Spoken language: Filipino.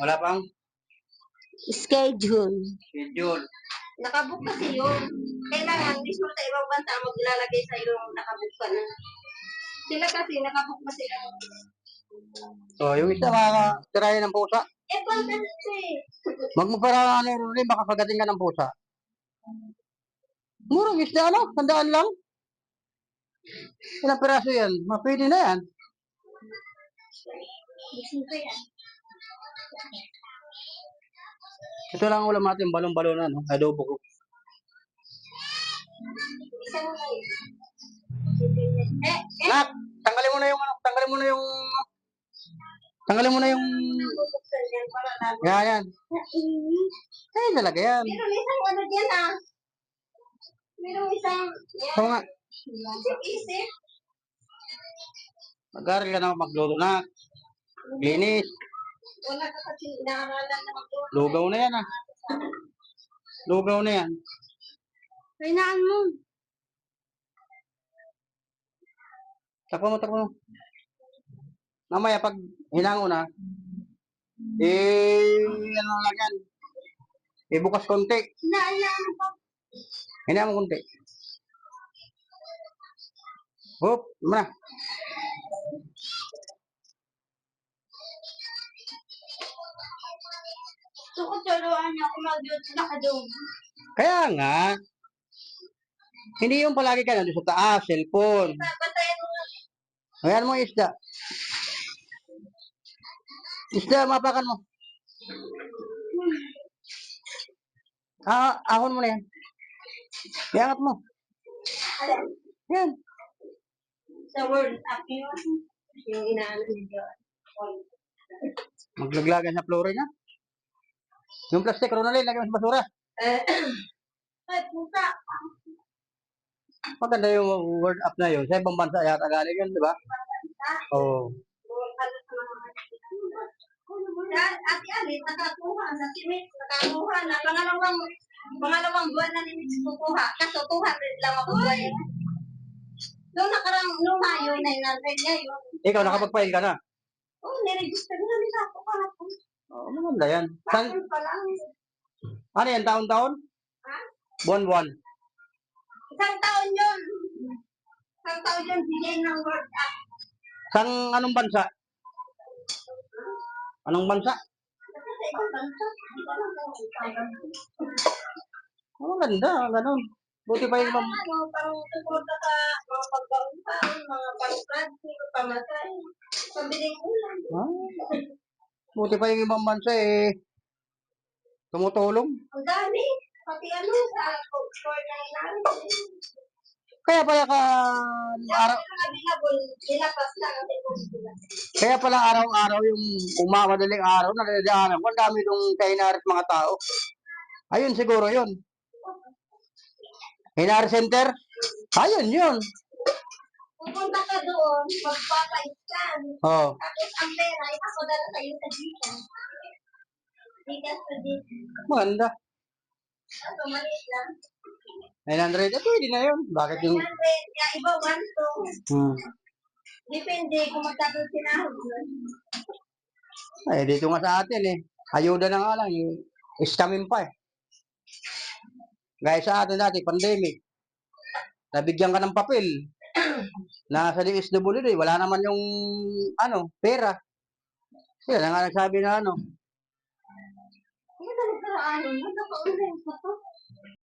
Wala pang schedule. schedule. Nakabook kasi yun. Kailangan mismo sa ibang bansa ang maglalagay sa iyo nakabook ka na. Sila kasi nakabook pa sila. So, yung isa makakatirahin ng pusa. Bakit kasi? Magmupara rin, baka pagating ka ng pusa. Murang isda, ano? Tandaan lang. Ilang peraso yan? Mapwede na yan. Gising ko yan. Ito lang ang ulam natin, balong-balon na, no? Adobo ko. Isang Nak, tanggalin mo na yung, yan. Ay, talaga yan. Meron isang ano dyan ah. Meron isang... So nga, Isip. mag-aaral ka na magluto na. Linis. Wala ka kasi inaaralan na magluto. Lugaw na yan, ah. Lugaw na yan. Kainaan mo. Takbo mo. Mamaya, pag hinango na, ano lang yan. Bukas konti. Inaalaan pa. Hinango mo konti. Hop, na. Turuan niya ako mag-duty na kadong. Kaya nga, hindi yung palagi ka nandun sa taas, cellphone. Batayin mo nga. Ayan mo isda. Isda, mapakan mo. Ahon mo na yan. Iangat mo. Yan. Sa word up yun. Yung inaano niya. Maglaglagan sa flooring, ha? Yung plastic, Ronaldin, lagyan mo sa basura. Ay, puta. Maganda yung word up na yun. Sa ibang bansa yata galing yun, di ba? Oo. Ate Ali, nakakuha na si Mix, nakakuha na. Pangalawang buwan na ni Mix kukuha. Kaso 200 lang ako buwan. Nung nakarang, nung Mayo, 900 niya yun. Ikaw, nakapag-file ka na? Oo, niregister na nila ako kahapon. Oo, maganda yan. San, Kahapon pa lang. ano yan, taon-taon? Ha? Buwan-buwan. Isang taon yun. Isang taon yun, bigay ng word up. Sang anong bansa? Anong bansa? Kasi sa ibang bansa, di ba lang kung Maganda, ganun. Buti pa yung ibang... ano, parang suporta sa mga pagbauntan, mga pang-plastic, pamatay, pabiling ulan. Buti pa yung ibang bansa tumutulong. Ang dami. Pati ano, sa store na namin. Kaya pala Araw nilapas lang ang sila. kaya pala araw-araw yung madaling araw na nadadaanan ko, ang dami nung kainarit mga tao. Ayun siguro yun. Hinari Center? Ayun yun. Pupunta ka doon, magpapa-scan. Oo. Tapos ang pera, ipapadala sa iyo sa Gcash. Gcash sa Gcash. Maganda. Ito, maliit lang. 900, pwede na yun. Bakit yung... 900, kaya iba 1 to. Depende kung magkano sinahod yun. Dito nga sa atin ayuda na nga lang. Scamming pa Gaya sa atin dati, pandemic. Nabigyan ka ng papel. Nasa DSWD, wala naman yung pera. Sila na nga nagsabi na Hindi na nagkaraan.